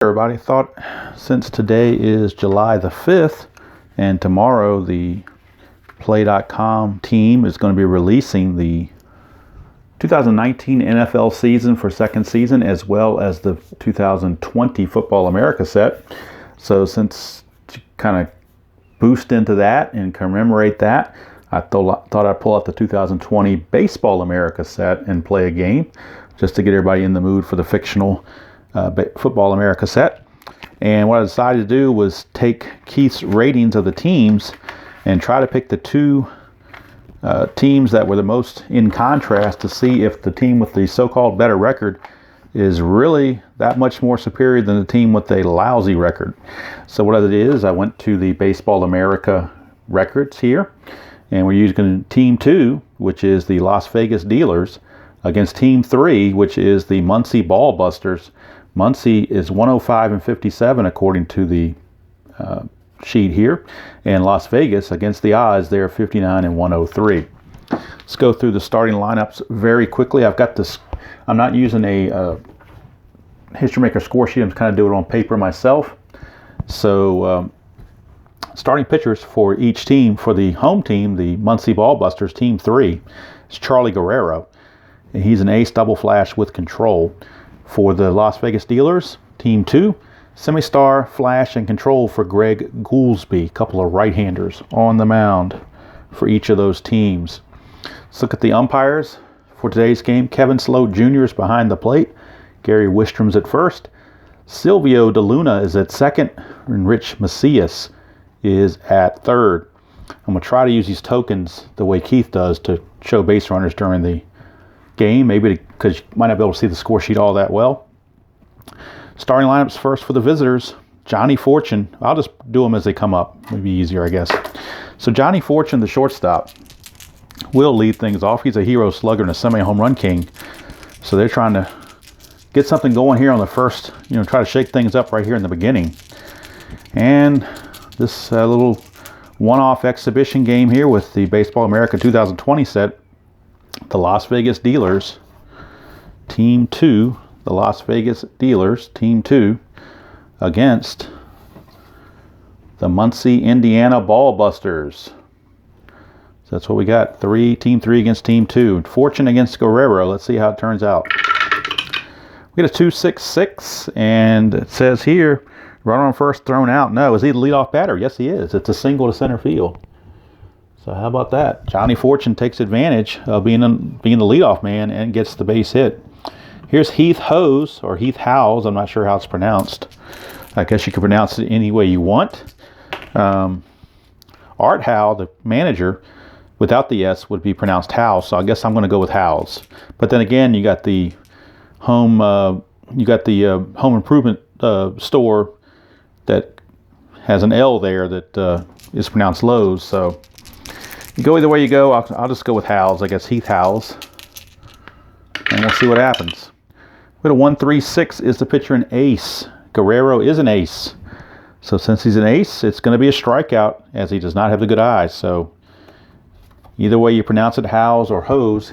Everybody, thought since today is July the 5th and tomorrow the Play.com team is going to be releasing the 2019 NFL season for second season, as well as the 2020 Football America set. So since to kind of boost into that and commemorate that, I thought I'd pull out the 2020 Baseball America set and play a game just to get everybody in the mood for the fictional Football America set. And what I decided to do was take Keith's ratings of the teams and try to pick the two teams that were the most in contrast to see if the team with the so-called better record is really that much more superior than the team with a lousy record. So what I did is I went to the Baseball America records here, and we're using Team 2, which is the Las Vegas Dealers, against Team 3, which is the Muncie Ballbusters. Muncie is 105 and 57 according to the sheet here, and Las Vegas, against the odds, they're 59 and 103. Let's go through the starting lineups very quickly. I've got this. I'm not using a History Maker score sheet. I'm kind of doing it on paper myself. So starting pitchers for each team. For the home team, the Muncie Ballbusters, Team 3, is Charlie Guerrero. He's an ace double flash with control. For the Las Vegas Dealers, Team 2, semi-star, flash, and control for Greg Goolsby. A couple of right-handers on the mound for each of those teams. Let's look at the umpires for today's game. Kevin Sloat Jr. is behind the plate. Gary Wistrom's at first. Silvio DeLuna is at second. And Rich Macias is at third. I'm going to try to use these tokens the way Keith does to show base runners during the game, maybe because you might not be able to see the score sheet all that well. Starting lineups first for the visitors. Johnny Fortune. I'll just do them as they come up. Maybe easier, I guess. So Johnny Fortune, the shortstop, will lead things off. He's a hero slugger and a semi-home run king. So they're trying to get something going here on the first, try to shake things up right here in the beginning. And this little one-off exhibition game here with the Baseball America 2020 set. The Las Vegas Dealers, Team 2, the Las Vegas Dealers, Team 2, against the Muncie, Indiana Ballbusters. So that's what we got. Team 3 against Team 2. Fortune against Guerrero. Let's see how it turns out. We get a 2-6-6, and it says here, runner on first thrown out. No, is he the leadoff batter? Yes, he is. It's a single to center field. So how about that? Johnny Fortune takes advantage of being the leadoff man and gets the base hit. Here's Heath Howes, or Heath Howes. I'm not sure how it's pronounced. I guess you can pronounce it any way you want. Art Howe, the manager, without the S, would be pronounced Howe. So I guess I'm going to go with Howes. But then again, you got the home improvement store that has an L there that is pronounced Lowe's. So you go either way you go. I'll just go with Howes. I guess Heath Howes. And we'll see what happens. We got a 1-3-6 is the pitcher an ace. Guerrero is an ace. So since he's an ace, it's going to be a strikeout as he does not have the good eyes. So either way you pronounce it, Howes or Hose,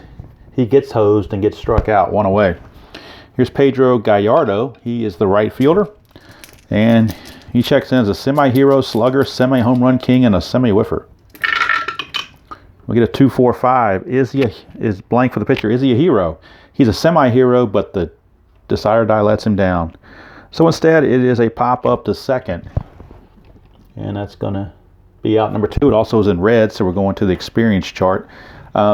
he gets hosed and gets struck out, one away. Here's Pedro Gallardo. He is the right fielder. And he checks in as a semi-hero, slugger, semi-home run king, and a semi-whiffer. We get a 2-4-5. Is blank for the pitcher. Is he a hero? He's a semi-hero, but the decider die lets him down. So instead, it is a pop-up to second. And that's going to be out number 2. It also is in red, so we're going to the experience chart.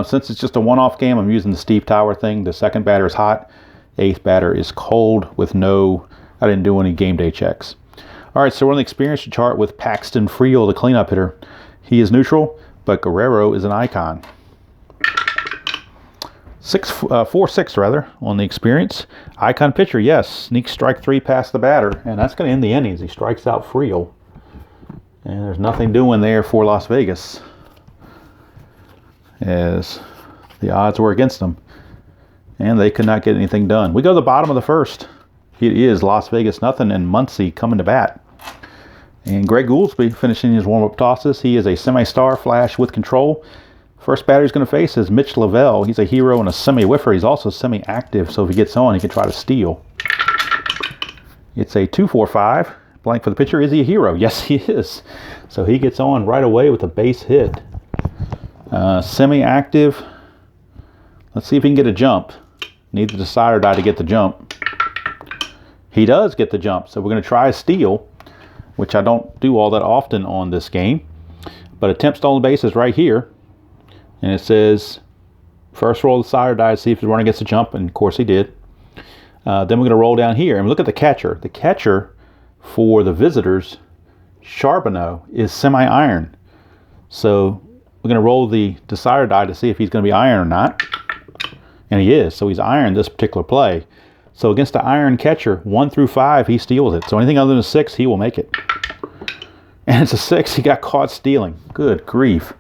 Since it's just a one-off game, I'm using the Steve Tower thing. The second batter is hot. 8th batter is cold with I didn't do any game day checks. All right, so we're on the experience chart with Paxton Friel, the cleanup hitter. He is neutral, but Guerrero is an icon. 4-6 rather on the experience. Icon pitcher, yes. Sneak strike 3 past the batter, and that's going to end the innings. He strikes out Friel. And there's nothing doing there for Las Vegas, as the odds were against them. And they could not get anything done. We go to the bottom of the first. It is Las Vegas nothing and Muncie coming to bat. And Greg Goolsby finishing his warm-up tosses. He is a semi-star flash with control. First batter he's going to face is Mitch Lavelle. He's a hero and a semi-whiffer. He's also semi-active, so if he gets on, he can try to steal. It's a 2-4-5. Blank for the pitcher. Is he a hero? Yes, he is. So he gets on right away with a base hit. Semi-active. Let's see if he can get a jump. Need the decider die to get the jump. He does get the jump. So we're going to try a steal, which I don't do all that often on this game. But attempt stolen base is right here. And it says, first roll the decider die to see if the runner gets a jump. And of course he did. Then we're going to roll down here and look at the catcher. The catcher for the visitors, Charbonneau, is semi-iron. So we're going to roll the decider die to see if he's going to be iron or not. And he is. So he's iron this particular play. So against the iron catcher, 1 through 5, he steals it. So anything other than a 6, he will make it. And it's a 6. He got caught stealing. Good grief.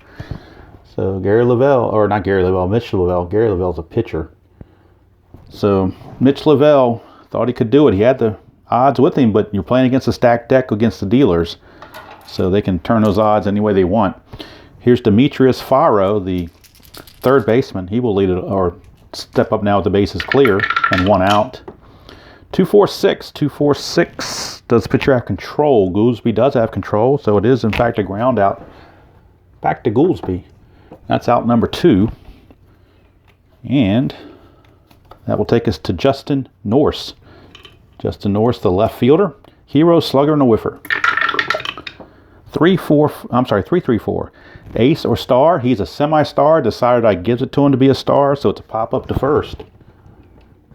So Gary Lavelle, or not Gary Lavelle, Mitch Lavelle. Gary Lavelle's a pitcher. So Mitch Lavelle thought he could do it. He had the odds with him, but you're playing against a stacked deck against the dealers. So they can turn those odds any way they want. Here's Demetrius Faro, the third baseman. He will lead it, or step up now with the bases clear and 1 out. 2-4-6. 2-4-6. Does the pitcher have control? Goolsby does have control, so it is in fact a ground out. Back to Goolsby. That's out number 2. And that will take us to Justin Norse. Justin Norse, the left fielder. Hero, slugger, and a whiffer. 3-3-4. Ace or star. He's a semi-star. Decided I gives it to him to be a star, so it's a pop up to first.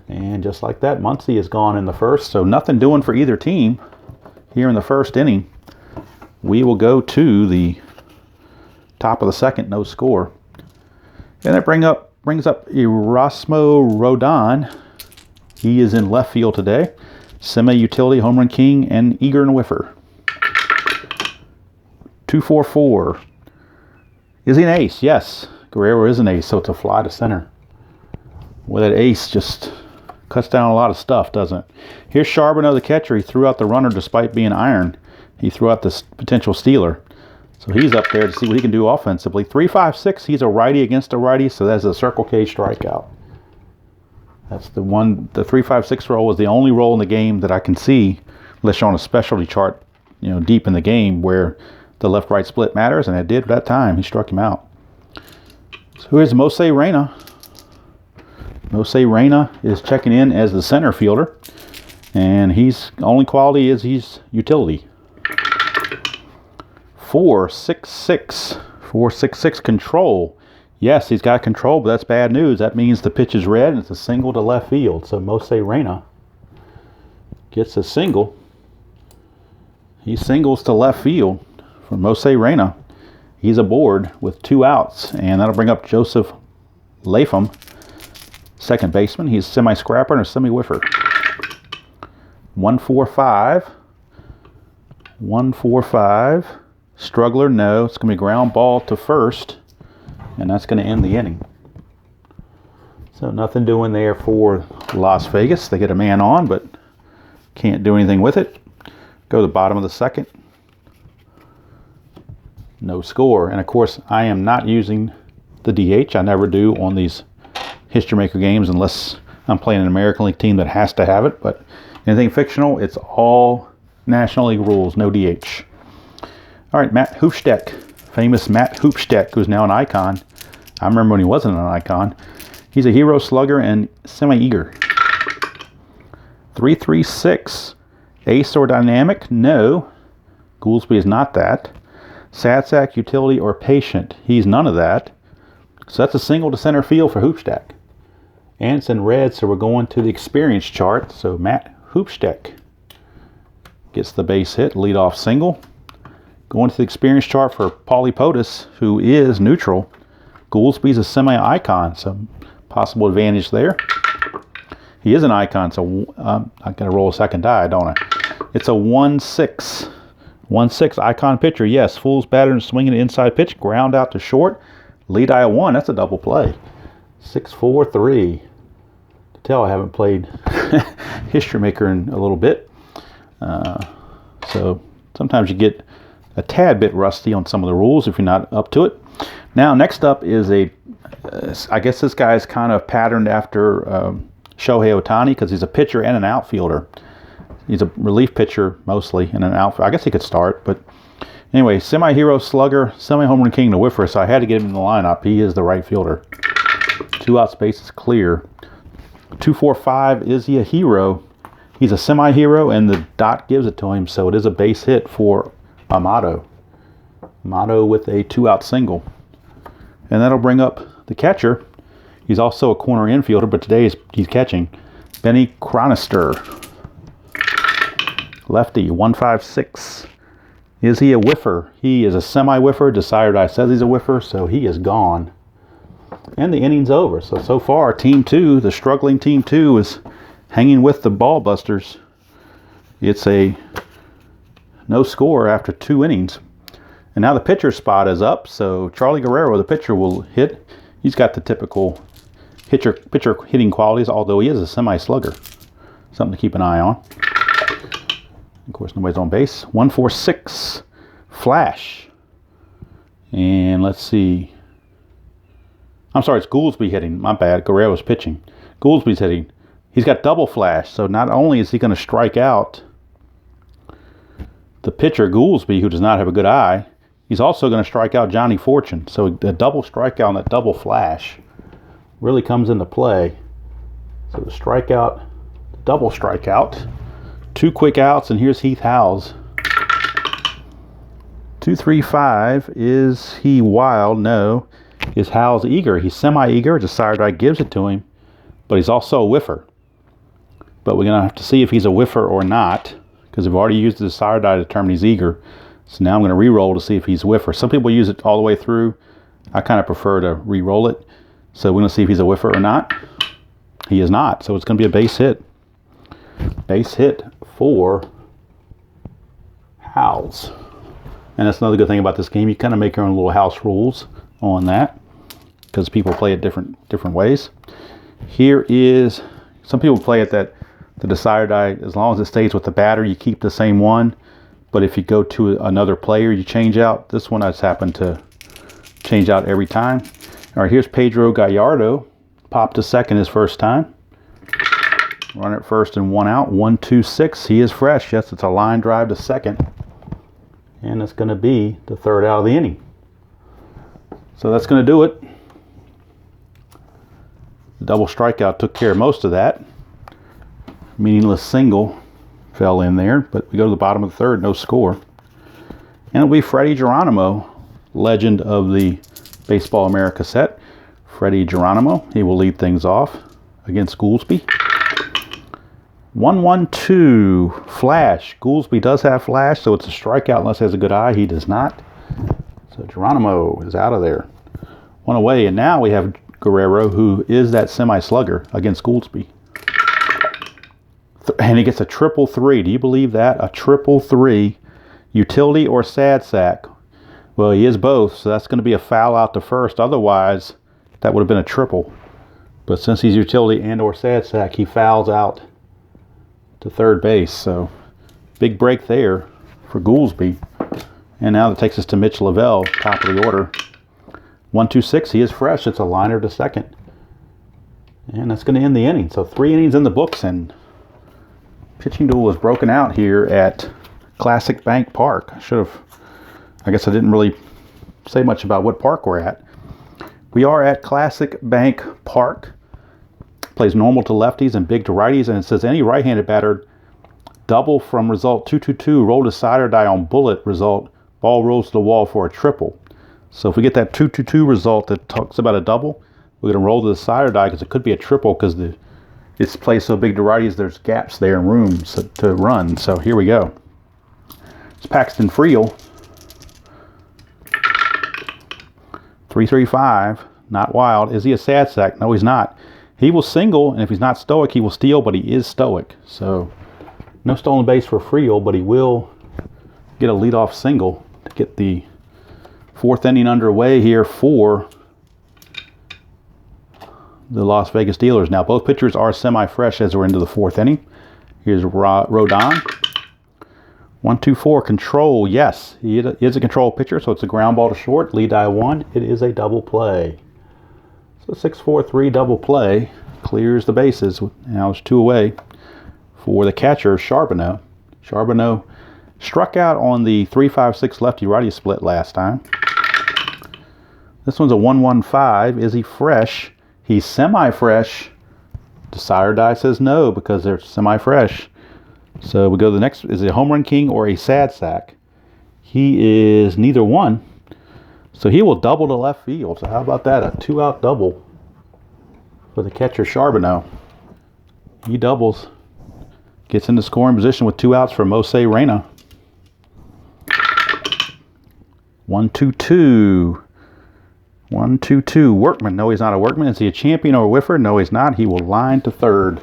And just like that, Muncy is gone in the first, so nothing doing for either team here in the first inning. We will go to the top of the second, no score. And that brings up Erasmo Rodon. He is in left field today. Semi-utility, home run king, and eager and whiffer. 2-4-4. Is he an ace? Yes. Guerrero is an ace, so it's a fly to center. Well, that ace just cuts down a lot of stuff, doesn't it? Here's Charbonneau, the catcher. He threw out the runner despite being iron. He threw out this potential stealer. So he's up there to see what he can do offensively. 3-5-6. He's a righty against a righty, so that's a circle K strikeout. That's the one. The 3-5-6 roll was the only roll in the game that I can see, unless you're on a specialty chart, deep in the game where the left-right split matters, and it did at that time. He struck him out. So here's Mose Reyna. Mose Reyna is checking in as the center fielder, and he's only quality is he's utility. 4-6-6. 4-6-6 control. Yes, he's got control, but that's bad news. That means the pitch is red and it's a single to left field. So Mose Reyna gets a single. He singles to left field for Mose Reyna. He's aboard with 2 outs, and that'll bring up Joseph Latham, second baseman. He's semi-scrapper and a semi-whiffer. 1-4-5. 1-4-5. Struggler, no. It's going to be ground ball to first, and that's going to end the inning. So nothing doing there for Las Vegas. They get a man on, but can't do anything with it. Go to the bottom of the second. No score. And of course, I am not using the DH. I never do on these History Maker games unless I'm playing an American League team that has to have it. But anything fictional, it's all National League rules, no DH. All right, Matt Hoopsteck, famous Matt Hoopsteck, who's now an icon. I remember when he wasn't an icon. He's a hero, slugger, and semi-eager. 3-3-6. Ace or dynamic? No. Goolsby is not that. Sad sack, utility, or patient? He's none of that. So that's a single to center field for Hoopsteck. And it's in red, so we're going to the experience chart. So Matt Hoopsteck gets the base hit, leadoff single. Going to the experience chart for Paulie Potus, who is neutral. Goolsby's a semi-icon, so possible advantage there. He is an icon, so I'm going to roll a second die, don't I? It's a 1-6. 1-6 icon pitcher. Yes, fool's batter and swinging the inside pitch. Ground out to short. Lead I 1. That's a double play. 6-4-3. To tell I haven't played History Maker in a little bit. So sometimes you get a tad bit rusty on some of the rules if you're not up to it. Now, next up is I guess this guy is kind of patterned after Shohei Ohtani because he's a pitcher and an outfielder. He's a relief pitcher mostly in an outfield. I guess he could start, but anyway, semi-hero slugger, semi-home run king, the whiffer, so I had to get him in the lineup. He is the right fielder. 2 out, space is clear. 245, is he a hero? He's a semi-hero, and the dot gives it to him, so it is a base hit for Amato. Amato with a 2-out single. And that'll bring up the catcher. He's also a corner infielder, but today he's catching. Benny Chronister. Lefty, 156. Is he a whiffer? He is a semi-whiffer. Decider says he's a whiffer, so he is gone. And the inning's over. So far, Team 2, the struggling Team 2, is hanging with the Ball Busters. It's a no score after 2 innings. And now the pitcher spot is up, so Charlie Guerrero, the pitcher, will hit. He's got the typical pitcher hitting qualities, although he is a semi-slugger. Something to keep an eye on. Of course, nobody's on base. 146, flash. And let's see. I'm sorry, it's Gouldsby hitting. My bad. Guerrero's pitching. Gouldsby's hitting. He's got double flash, so not only is he going to strike out the pitcher, Gouldsby, who does not have a good eye, he's also going to strike out Johnny Fortune. So the double strikeout and that double flash really comes into play. So the strikeout, double strikeout, 2 quick outs, and here's Heath Howes. 235, is he wild? No. Is Howes eager? He's semi-eager. Decider gives it to him, but he's also a whiffer. But we're going to have to see if he's a whiffer or not, because we've already used the Decider to determine he's eager. So now I'm going to re-roll to see if he's a whiffer. Some people use it all the way through. I kind of prefer to re-roll it. So we're going to see if he's a whiffer or not. He is not, so it's going to be a base hit. Base hit for Howes. And that's another good thing about this game. You kind of make your own little house rules on that, because people play it different ways. Here is, some people play it that the Decider die, as long as it stays with the batter, you keep the same one. But if you go to another player, you change out. This one I just happened to change out every time. All right, here's Pedro Gallardo. Popped to second his first time. Runner at first and 1 out. 1-2-6. He is fresh. Yes, it's a line drive to second. And it's going to be the 3rd out of the inning. So that's going to do it. The double strikeout took care of most of that. Meaningless single fell in there, but we go to the bottom of the 3rd, no score. And it'll be Freddy Geronimo, legend of the Baseball America set. Freddy Geronimo, he will lead things off against Gouldsby. 1-1-2, flash. Gouldsby does have flash, so it's a strikeout unless he has a good eye. He does not. So Geronimo is out of there. 1 away, and now we have Guerrero, who is that semi-slugger against Gouldsby. And he gets a 3-3. Do you believe that? A 3-3. Utility or sad sack? Well, he is both, so that's going to be a foul out to first. Otherwise, that would have been a triple. But since he's utility and or sad sack, he fouls out to 3rd base. So big break there for Gouldsby. And now that takes us to Mitch Lavelle, top of the order. 1-2-6, he is fresh. It's a liner to second. And that's going to end the inning. So 3 innings in the books, and pitching duel is broken out here at Classic Bank Park. I guess I didn't really say much about what park we're at. We are at Classic Bank Park. Plays normal to lefties and big to righties, and it says any right-handed batter double from result 2-2-2, roll decider die on bullet result, ball rolls to the wall for a triple. So if we get that 2-2-2 result that talks about a double, we're going to roll the decider die, because it could be a triple, because it's placed so big to righties, there's gaps there and rooms to run. So here we go. It's Paxton Friel. 3-3-5, not wild. Is he a sad sack? No, he's not. He will single, and if he's not stoic, he will steal, but he is stoic. So no stolen base for Friel, but he will get a leadoff single to get the 4th inning underway here for the Las Vegas Dealers. Now, both pitchers are semi-fresh as we're into the 4th inning. Here's Rodon. 1-2-4, control. Yes, he is a control pitcher, so it's a ground ball to short. Lead die 1. It is a double play. So 6-4-3 double play clears the bases. Now it's 2 away for the catcher, Charbonneau. Charbonneau struck out on the 3-5-6 lefty-righty split last time. This one's a 1-1-5. Is he fresh? He's semi-fresh. Decide or die says no because they're semi-fresh. So we go to the next. Is it a home run king or a sad sack? He is neither one. So he will double to left field. So how about that? A 2-out double for the catcher, Charbonneau. He doubles. Gets into scoring position with 2 outs for Mose Reyna. 1-2-2. 1-2-2. Workman. No, he's not a workman. Is he a champion or a whiffer? No, he's not. He will line to third.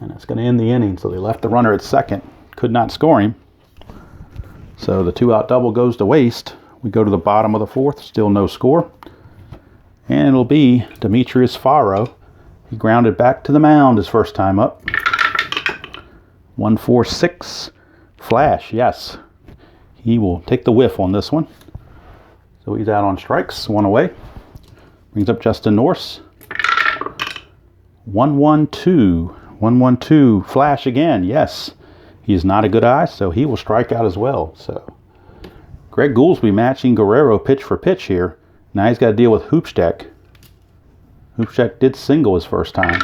And that's going to end the inning. So they left the runner at second. Could not score him. So the 2-out double goes to waste. We go to the bottom of the fourth. Still no score. And it'll be Demetrius Faro. He grounded back to the mound his first time up. 1-4-6. Flash, yes. He will take the whiff on this one. So he's out on strikes. 1 away. Brings up Justin Norse. 1-1-2. 1-1-2. Flash again, yes. He is not a good eye, so he will strike out as well. So Greg Gouldsby matching Guerrero pitch for pitch here. Now he's got to deal with Hoopsteck. Hoopsteck did single his first time.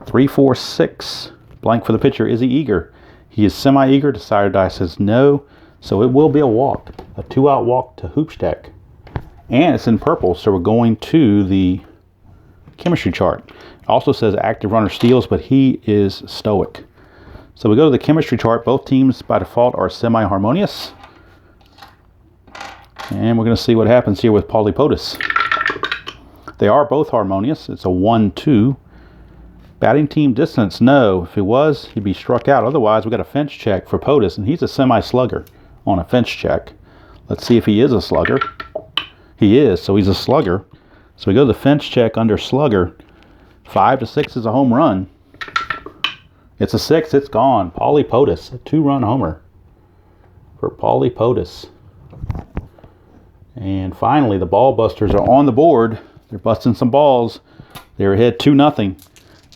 3-4-6. Blank for the pitcher. Is he eager? He is semi-eager. Decide or die says no. So it will be a walk. A 2-out walk to Hoopsteck. And it's in purple, so we're going to the chemistry chart. It also says active runner steals, but he is stoic. So we go to the chemistry chart. Both teams by default are semi-harmonious. And we're going to see what happens here with Paulie Potus. They are both harmonious. It's a 1-2. Batting team distance, no. If it was, he'd be struck out. Otherwise, we got a fence check for Potus, and he's a semi-slugger on a fence check. Let's see if he is a slugger. He is, so he's a slugger. So we go to the fence check under slugger. 5-6 is a home run. It's a 6. It's gone. Paulie Potus, a 2-run homer for Paulie Potus. And finally, the ball busters are on the board. They're busting some balls. They're ahead 2-0.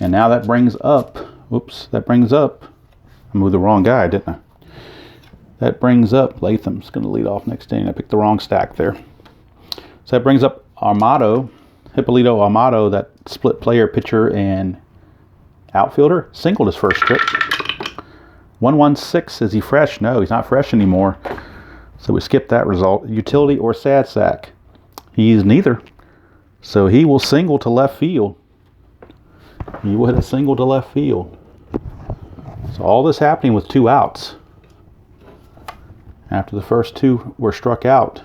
And now that brings up, I moved the wrong guy, didn't I? That brings up, Latham's going to lead off next inning. I picked the wrong stack there. So that brings up Armado, Hippolito Armado, that split player, pitcher, and outfielder. Singled his first trip. 1-1-6, is he fresh? No, he's not fresh anymore. So we skip that result. Utility or sad sack? He's neither. So he will single to left field. He will hit a single to left field. So all this happening with 2 outs. After the first 2 were struck out.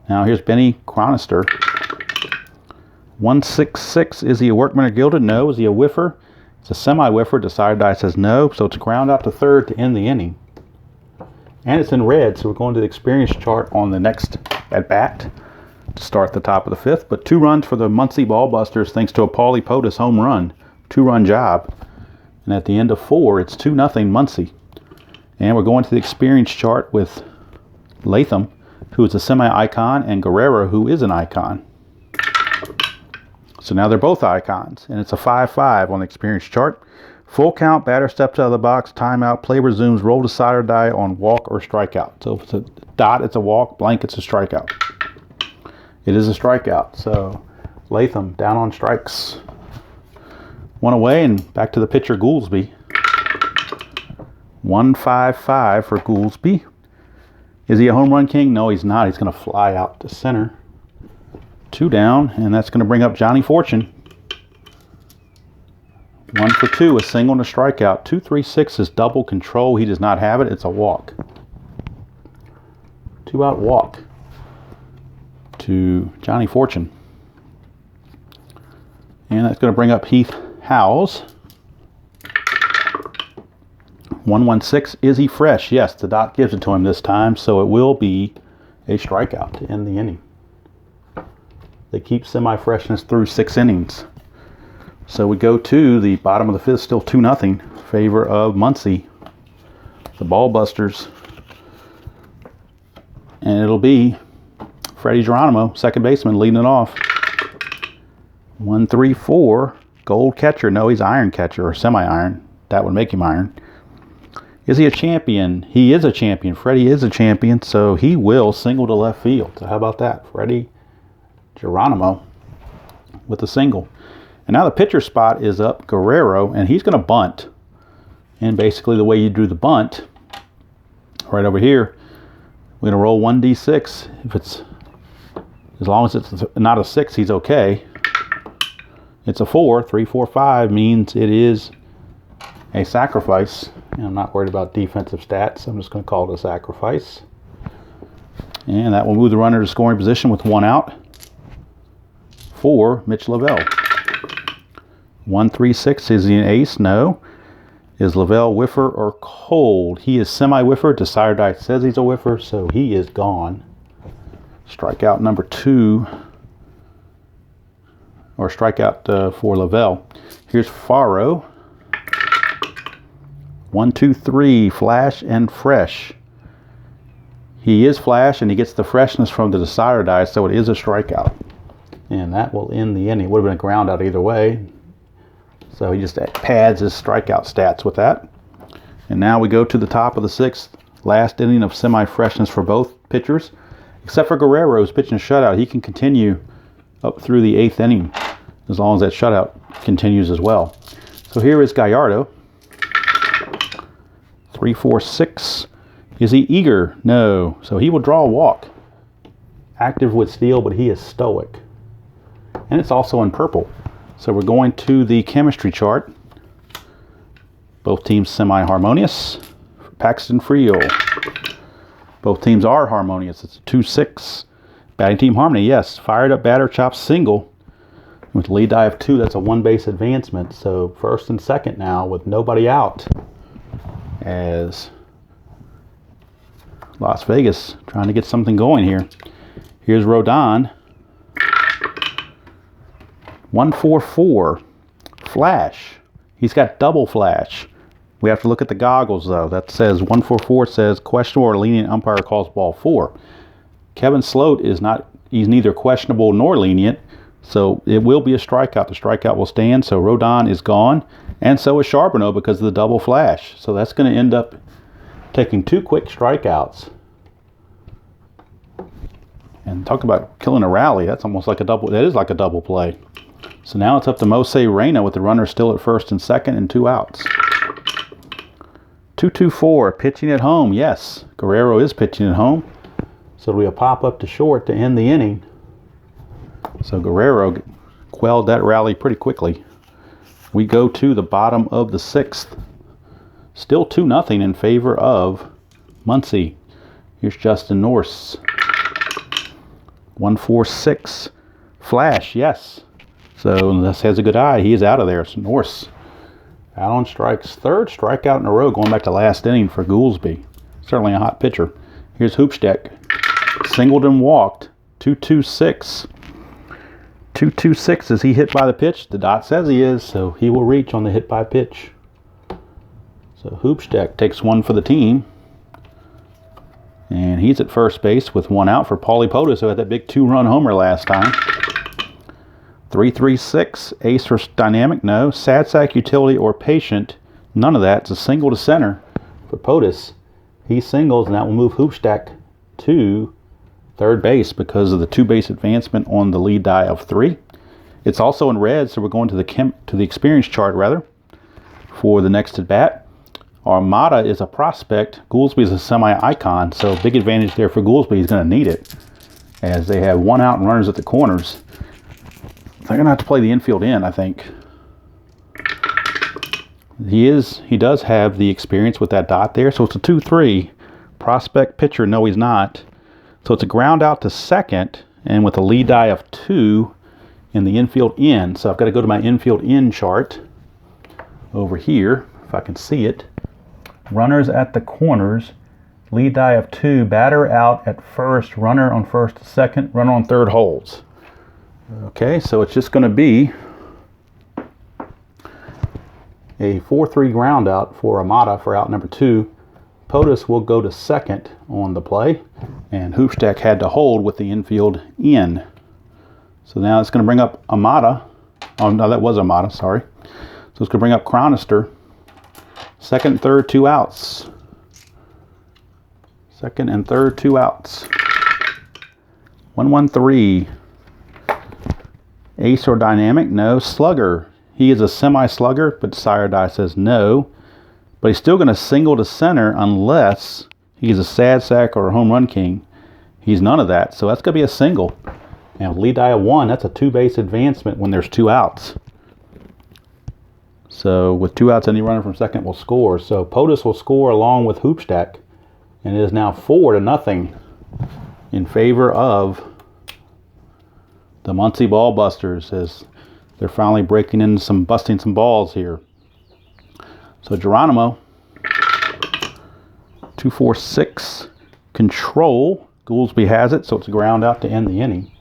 Now here's Benny Chronister. 1-6-6. Is he a workman or gilded? No. Is he a whiffer? It's a semi-whiffer. Decide or die says no. So it's a ground out to third to end the inning. And it's in red, so we're going to the experience chart on the next at-bat to start the top of the 5th. But 2 runs for the Muncie Ballbusters thanks to a Paulie Potus home run. 2-run job. And at the end of 4, it's 2-0 Muncie. And we're going to the experience chart with Latham, who is a semi-icon, and Guerrero, who is an icon. So now they're both icons. And it's a 5-5 on the experience chart. Full count, batter steps out of the box, timeout, play resumes, roll decide or die on walk or strikeout. So if it's a dot, it's a walk, blank, it's a strikeout. It is a strikeout. So Latham down on strikes. 1 away and back to the pitcher, Gouldsby. 1-5-5 for Gouldsby. Is he a home run king? No, he's not. He's going to fly out to center. 2 down, and that's going to bring up Johnny Fortune. 1 for 2, a single and a strikeout. 2-3-6 is double control. He does not have it. It's a walk. 2-out walk to Johnny Fortune. And that's going to bring up Heath Howells. 1-1-6. Is he fresh? Yes, the dot gives it to him this time, so it will be a strikeout to end the inning. They keep semi-freshness through 6 innings. So we go to the bottom of the 5th, still 2-0, favor of Muncie, the Ballbusters. And it'll be Freddy Geronimo, second baseman, leading it off. 1-3-4, Gold catcher? No, he's iron catcher or semi-iron. That would make him iron. Is he a champion? He is a champion. Freddy is a champion, so he will single to left field. So how about that? Freddy Geronimo with a single. And now the pitcher spot is up, Guerrero, and he's going to bunt. And basically the way you do the bunt, right over here, we're going to roll 1d6. If it's, as long as it's not a 6, he's okay. It's a 4. 3, 4, 5 means it is a sacrifice. And I'm not worried about defensive stats. I'm just going to call it a sacrifice. And that will move the runner to scoring position with 1 out for Mitch Lavelle. 1, 3, 6. Is he an ace? No. Is Lavelle whiffer or cold? He is semi-whiffer. Desire Die says he's a whiffer, so he is gone. Strikeout number 2. Or strikeout for Lavelle. Here's Faro. 1, 2, 3. Flash and fresh. He is flash, and he gets the freshness from the Desire Die, so it is a strikeout. And that will end the inning. It would have been a ground out either way. So he just pads his strikeout stats with that. And now we go to the top of the 6th. Last inning of semi-freshness for both pitchers. Except for Guerrero, who's pitching a shutout. He can continue up through the 8th inning as long as that shutout continues as well. So here is Gallardo. 3, 4, 6. Is he eager? No. So he will draw a walk. Active with steal, but he is stoic. And it's also in purple. So we're going to the chemistry chart. Both teams semi-harmonious. Paxton Frio. Both teams are harmonious. It's a 2-6. Batting team harmony, yes. Fired up batter, chops single. With lead die of 2, that's a 1 base advancement. So first and second now with nobody out. As Las Vegas trying to get something going here. Here's Rodon. 1, 4, 4. Flash. He's got double flash. We have to look at the goggles though. That says 1, 4, 4 says questionable or lenient umpire calls ball 4. Kevin Sloat is not, he's neither questionable nor lenient. So it will be a strikeout. The strikeout will stand. So Rodon is gone. And so is Charbonneau because of the double flash. So that's going to end up taking 2 quick strikeouts. And talk about killing a rally. That's almost like a double. That is like a double play. So now it's up to Mose Reyna with the runner still at first and second and 2 outs. 2-2-4, pitching at home. Yes, Guerrero is pitching at home. So it'll be a pop up to short to end the inning. So Guerrero quelled that rally pretty quickly. We go to the bottom of the 6th. Still 2-0 in favor of Muncie. Here's Justin Norse. 1, 4, 6. Flash, yes. So this has a good eye. He is out of there. So Norse out on strikes. 3rd strikeout in a row going back to last inning for Goolsby. Certainly a hot pitcher. Here's Hoopsteck. Singled and walked. 2-2-6. 2-2-6. Is he hit by the pitch? The dot says he is, so he will reach on the hit by pitch. So Hoopsteck takes 1 for the team. And he's at first base with 1 out for Paulie Potus, who had that big 2-run homer last time. 3-3-6. Ace for dynamic? No. Sad sack, utility, or patient? None of that. It's a single to center for Potus. He singles, and that will move Hoopsteck to 3rd base because of the 2-base advancement on the lead die of 3. It's also in red, so we're going to the experience chart rather for the next at bat. Armada is a prospect. Goolsby is a semi-icon, so big advantage there for Goolsby. He's going to need it as they have 1 out and runners at the corners. They're going to have to play the infield in, I think. He does have the experience with that dot there, so it's a 2-3. Prospect pitcher, no he's not. So it's a ground out to second, and with a lead die of 2 in the infield in. So I've got to go to my infield in chart over here, if I can see it. Runners at the corners, lead die of 2, batter out at first, runner on first to second, runner on third holds. Okay, so it's just going to be a 4-3 ground out for Armada for out number 2. POTUS will go to second on the play, and Hoopsteck had to hold with the infield in. So now it's going to bring up Armada Oh, no, that was Amada, sorry. So it's going to bring up Chronister. Second and third, 2 outs. Second and third, 2 outs. 1-1-3. Ace or dynamic? No. Slugger. He is a semi-slugger, but Sire Die says no. But he's still going to single to center unless he's a sad sack or a home run king. He's none of that, so that's going to be a single. And with lead die of 1, that's a 2-base advancement when there's 2 outs. So with 2 outs, any runner from second will score. So POTUS will score along with Hoopstack. And it is now 4-0 in favor of the Muncie Ball Busters, as they're finally breaking in busting some balls here. So Geronimo, 2-4-6, control. Goolsby has it, so it's a ground out to end the inning.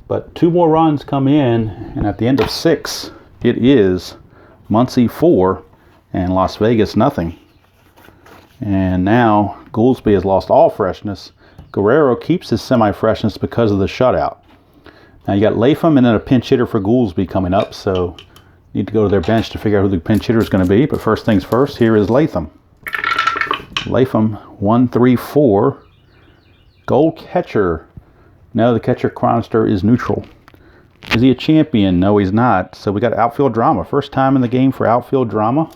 But 2 more runs come in, and at the end of 6, it is Muncie 4 and Las Vegas nothing. And now Goolsby has lost all freshness. Guerrero keeps his semi-freshness because of the shutout. Now you got Latham and then a pinch hitter for Goolsby coming up, so you need to go to their bench to figure out who the pinch hitter is going to be. But first things first, here is Latham. Latham, 1-3-4. Gold catcher. No, the catcher Chronister is neutral. Is he a champion? No, he's not. So we got outfield drama. First time in the game for outfield drama.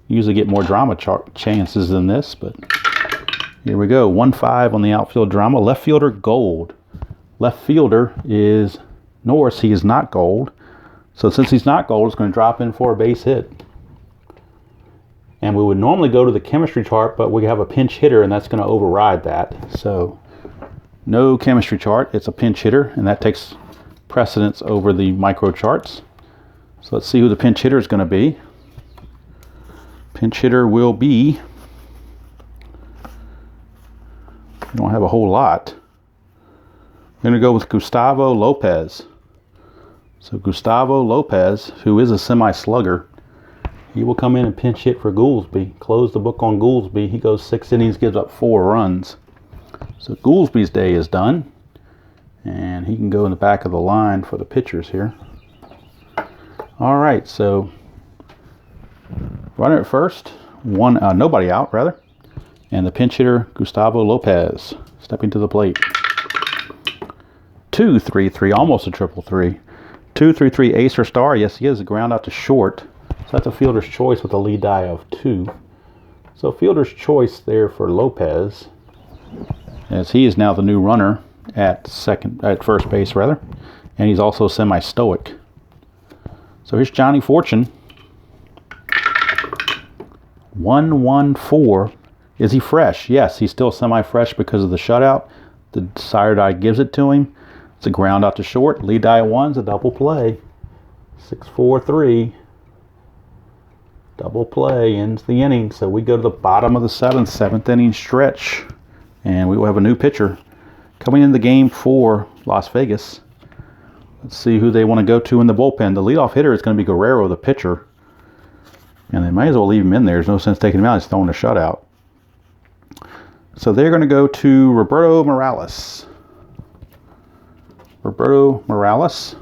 Usually get more drama chances than this, but here we go. 1-5 on the outfield drama. Left fielder, gold. Left fielder is Norris. He is not gold. So since he's not gold, it's going to drop in for a base hit. And we would normally go to the chemistry chart, but we have a pinch hitter, and that's going to override that. So no chemistry chart. It's a pinch hitter, and that takes precedence over the micro charts. So let's see who the pinch hitter is going to be. Pinch hitter will be, we don't have a whole lot. I'm going to go with Gustavo Lopez. So Gustavo Lopez, who is a semi-slugger, he will come in and pinch hit for Goolsby. Close the book on Goolsby. He goes 6 innings, gives up 4 runs. So Goolsby's day is done. And he can go in the back of the line for the pitchers here. All right, so runner at first, nobody out rather, and the pinch hitter Gustavo Lopez stepping to the plate. 2-3-3, almost a 3-3. 2-3-3 ace or star. Yes, he is a ground out to short. So that's a fielder's choice with a lead die of 2. So fielder's choice there for Lopez, as he is now the new runner at first base rather, and he's also semi-stoic. So here's Johnny Fortune. 1-1-4. Is he fresh? Yes, he's still semi-fresh because of the shutout. The Sire Die gives it to him. It's a ground out to short. Lead die 1's a double play. 6-4-3. Double play ends the inning. So we go to the bottom of the 7th inning stretch. And we will have a new pitcher coming in the game for Las Vegas. Let's see who they want to go to in the bullpen. The leadoff hitter is going to be Guerrero, the pitcher. And they might as well leave him in there. There's no sense taking him out. He's throwing a shutout. So they're going to go to Roberto Morales. Roberto Morales,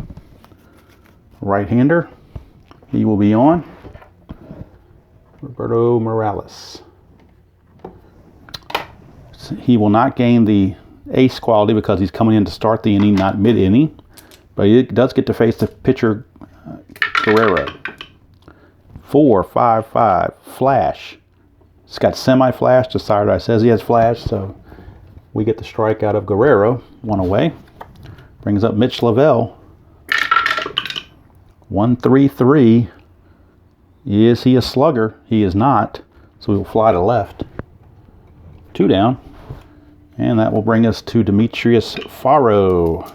right-hander. He will be on. Roberto Morales. He will not gain the ace quality because he's coming in to start the inning, not mid-inning. But he does get to face the pitcher, Guerrero. 4-5-5, flash. It's got semi-flash. The Sire Die says he has flash, so we get the strike out of Guerrero. 1 away. Brings up Mitch Lavelle. 1-3-3. Is he a slugger? He is not. So we will fly to left. 2 down. And that will bring us to Demetrius Faro.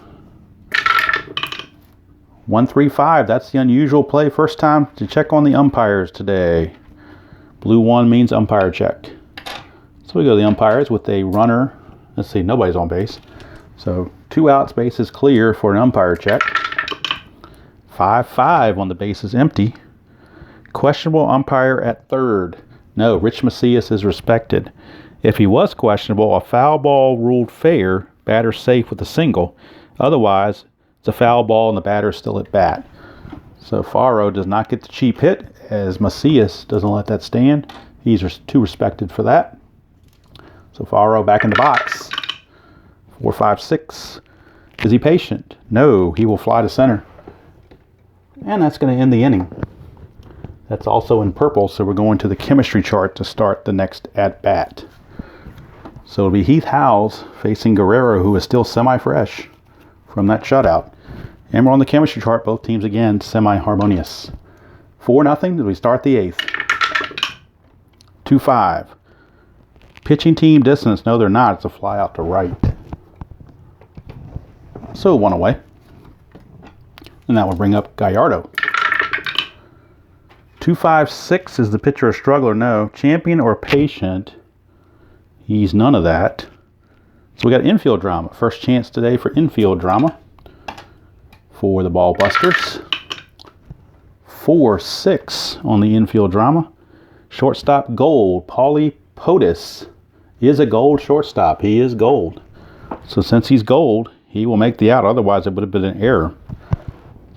1-3-5. That's the unusual play. First time to check on the umpires today. Blue 1 means umpire check. So we go to the umpires with a runner. Let's see, nobody's on base. So 2 outs, base is clear for an umpire check. 5-5 on the base is empty. Questionable umpire at third. No, Rich Macias is respected. If he was questionable, a foul ball ruled fair, batter safe with a single. Otherwise, it's a foul ball and the batter is still at bat. So Faro does not get the cheap hit, as Macias doesn't let that stand. He's too respected for that. So Faro back in the box. 4, 5, 6. Is he patient? No, he will fly to center. And that's going to end the inning. That's also in purple, so we're going to the chemistry chart to start the next at-bat. So it'll be Heath Howes facing Guerrero, who is still semi-fresh from that shutout. And we're on the chemistry chart, both teams again semi-harmonious. 4-0 as we start the 8th. 2-5. Pitching team distance. No, they're not. It's a fly out to right. So 1 away. And that will bring up Gallardo. 2-5-6. Is the pitcher a struggler? No. Champion or patient? He's none of that. So we got infield drama. First chance today for infield drama for the Ball Busters. 4-6 on the infield drama. Shortstop gold. Paulie Potus is a gold shortstop. He is gold. So since he's gold, he will make the out. Otherwise, it would have been an error.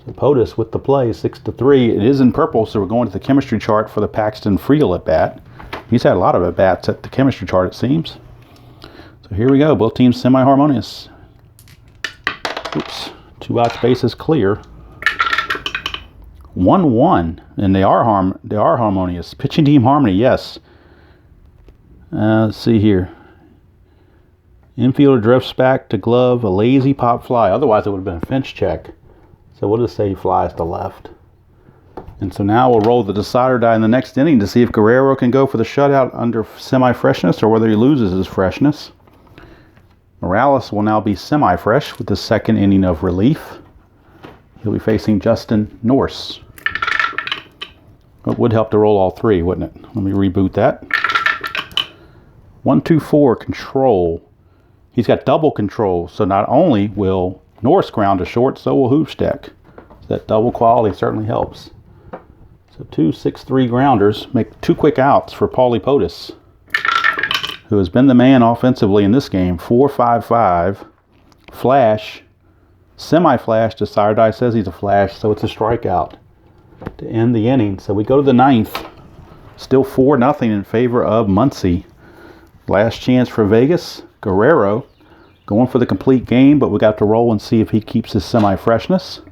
So POTUS with the play, 6-3. It is in purple, so we're going to the chemistry chart for the Paxton Friel at bat. He's had a lot of at bats at the chemistry chart, it seems. So here we go. Both teams semi-harmonious. Oops. 2 outs, bases clear. 1-1, and they are harmonious. Pitching team harmony, yes. Let's see here. Infielder drifts back to glove, a lazy pop fly. Otherwise, it would have been a Finch check. So we'll just say he flies to left. And so now we'll roll the decider die in the next inning to see if Guerrero can go for the shutout under semi-freshness or whether he loses his freshness. Morales will now be semi-fresh with the second inning of relief. He'll be facing Justin Norse. It would help to roll all 3, wouldn't it? Let me reboot that. 1-2-4 control. He's got double control, so not only will Norse ground to short, so will Hoofsteck. So that double quality certainly helps. So 2 6-3 grounders make 2 quick outs for Paulie Potus, who has been the man offensively in this game. 4-5-5. Flash. Semi-flash. Decider die says he's a flash, so it's a strikeout to end the inning. So we go to the 9th. Still 4-0 in favor of Muncie. Last chance for Vegas. Guerrero going for the complete game, but we got to roll and see if he keeps his semi-freshness.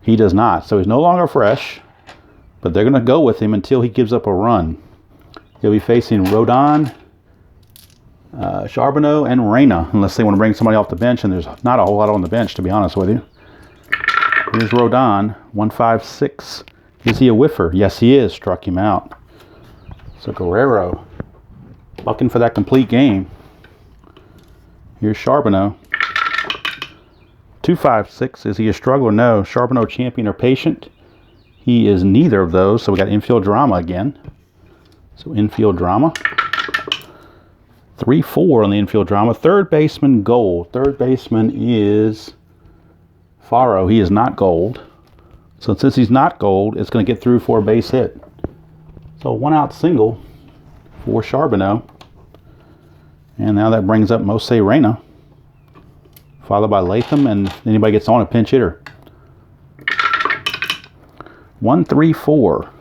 He does not, so he's no longer fresh, but they're going to go with him until he gives up a run. He'll be facing Rodon, Charbonneau, and Reyna, unless they want to bring somebody off the bench, and there's not a whole lot on the bench, to be honest with you. Here's Rodon, 1-5-6. Is he a whiffer? Yes, he is. Struck him out. So Guerrero bucking for that complete game. Here's Charbonneau. 2-5-6. Is he a struggler? No. Charbonneau champion or patient? He is neither of those. So we got infield drama again. So infield drama. 3-4 on the infield drama. Third baseman gold. Third baseman is Faro. He is not gold. So since he's not gold, it's going to get through for a base hit. So 1 out single for Charbonneau. And now that brings up Mose Reyna, followed by Latham, and anybody gets on a pinch hitter. 1-3-4.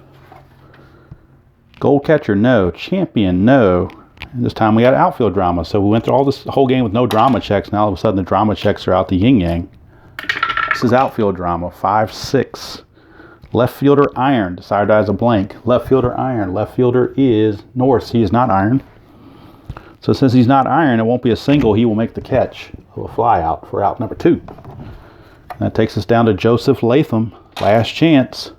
Gold catcher, no. Champion, no. And this time we got outfield drama. So we went through all this whole game with no drama checks. Now all of a sudden the drama checks are out the yin-yang. This is outfield drama, 5-6. Left fielder iron. Decider die is a blank. Left fielder iron. Left fielder is Norse. He is not iron. So since he's not iron, it won't be a single. He will make the catch of a fly out for out number 2. That takes us down to Joseph Latham. Last chance.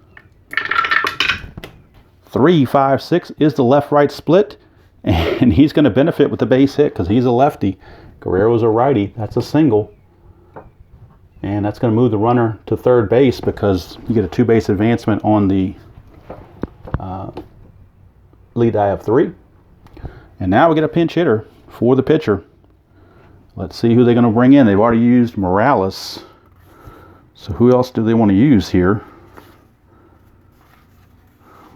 3-5-6 is the left-right split. And he's going to benefit with the base hit because he's a lefty. Guerrero's a righty. That's a single. And that's going to move the runner to third base because you get a 2-base advancement on the lead die of 3. And now we get a pinch hitter for the pitcher. Let's see who they're going to bring in. They've already used Morales. So who else do they want to use here?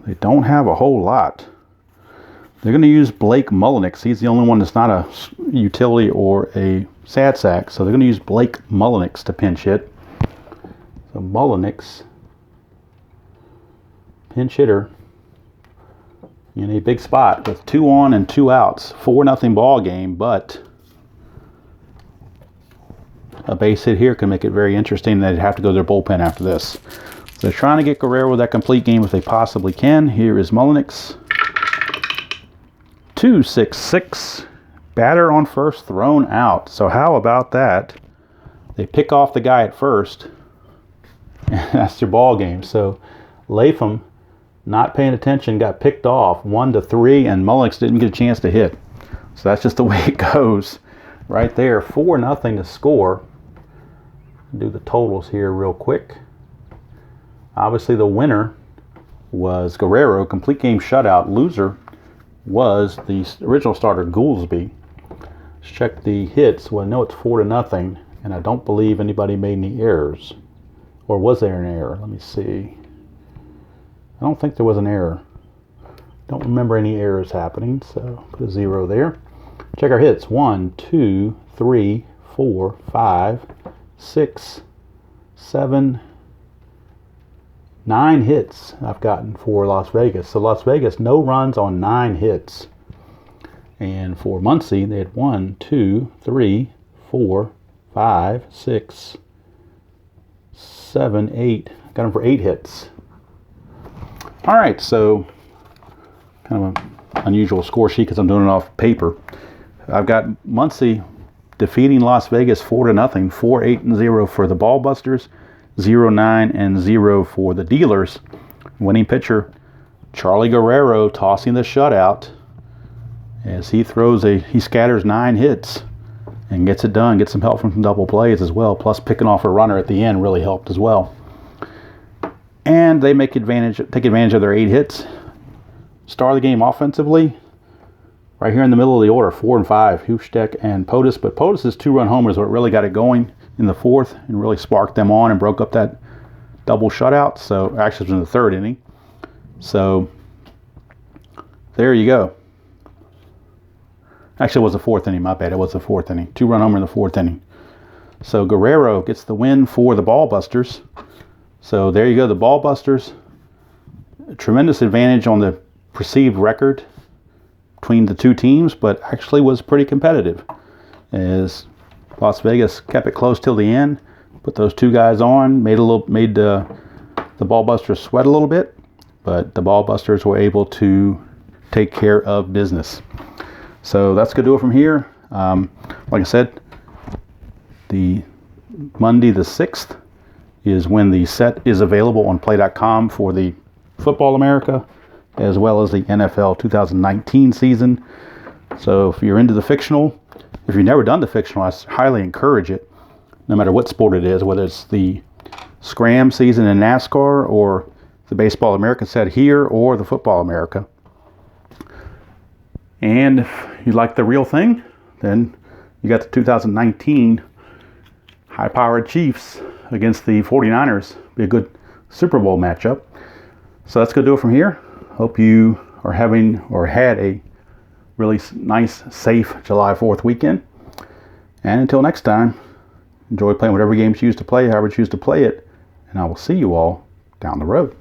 They don't have a whole lot. They're going to use Blake Mullenix. He's the only one that's not a utility or a sad sack. So they're going to use Blake Mullenix to pinch hit. So Mullenix pinch hitter in a big spot with 2 on and 2 outs. 4-0 ball game, but a base hit here can make it very interesting. They'd have to go to their bullpen after this. So they're trying to get Guerrero that complete game if they possibly can. Here is Mullenix. 2-6-6. Batter on first, thrown out. So how about that? They pick off the guy at first. That's their ball game. So Latham, not paying attention, got picked off 1-3, and Mullenix didn't get a chance to hit. So that's just the way it goes right there. 4-0 to score. Do the totals here real quick. Obviously the winner was Guerrero, complete game shutout. Loser was the original starter, Goolsby. Let's check the hits. Well, I know it's 4-0, and I don't believe anybody made any errors. Or was there an error? Let me see. I don't think there was an error. Don't remember any errors happening, so put a 0 there. Check our hits. 1, 2, 3, 4, 5, 6, 7, 9 hits I've gotten for Las Vegas. So Las Vegas, no runs on 9 hits. And for Muncie, they had 1, 2, 3, 4, 5, 6, 7, 8. Got them for 8 hits. All right, so kind of an unusual score sheet because I'm doing it off paper. I've got Muncie defeating Las Vegas 4-0, 4-8-0 for the Ballbusters, 0-9-0 for the Dealers. Winning pitcher Charlie Guerrero tossing the shutout as he scatters 9 hits and gets it done. Gets some help from some double plays as well. Plus picking off a runner at the end really helped as well. And they take advantage of their 8 hits. Star of the game offensively, right here in the middle of the order, 4 and 5, Hufstedt and POTUS. But POTUS' 2-run homer is what really got it going in the 4th and really sparked them on and broke up that double shutout. So actually it was in the 3rd inning. So there you go. Actually, it was the 4th inning. My bad. It was the 4th inning. 2-run homer in the 4th inning. So Guerrero gets the win for the Ballbusters. So there you go. The Ballbusters, tremendous advantage on the perceived record between the two teams, but actually was pretty competitive as Las Vegas kept it close till the end. Put those 2 guys on, made the Ballbusters sweat a little bit, but the Ballbusters were able to take care of business. So that's going to do it from here. Like I said, the Monday the 6th is when the set is available on play.com for the Football America as well as the NFL 2019 season. So if you're into the fictional, if you've never done the fictional, I highly encourage it, no matter what sport it is, whether it's the Scram season in NASCAR or the Baseball America set here or the Football America. And if you like the real thing, then you got the 2019 high-powered Chiefs against the 49ers. Be a good Super Bowl matchup. So that's going to do it from here. Hope you are having or had a really nice, safe July 4th weekend. And until next time, enjoy playing whatever games you choose to play, however you choose to play it. And I will see you all down the road.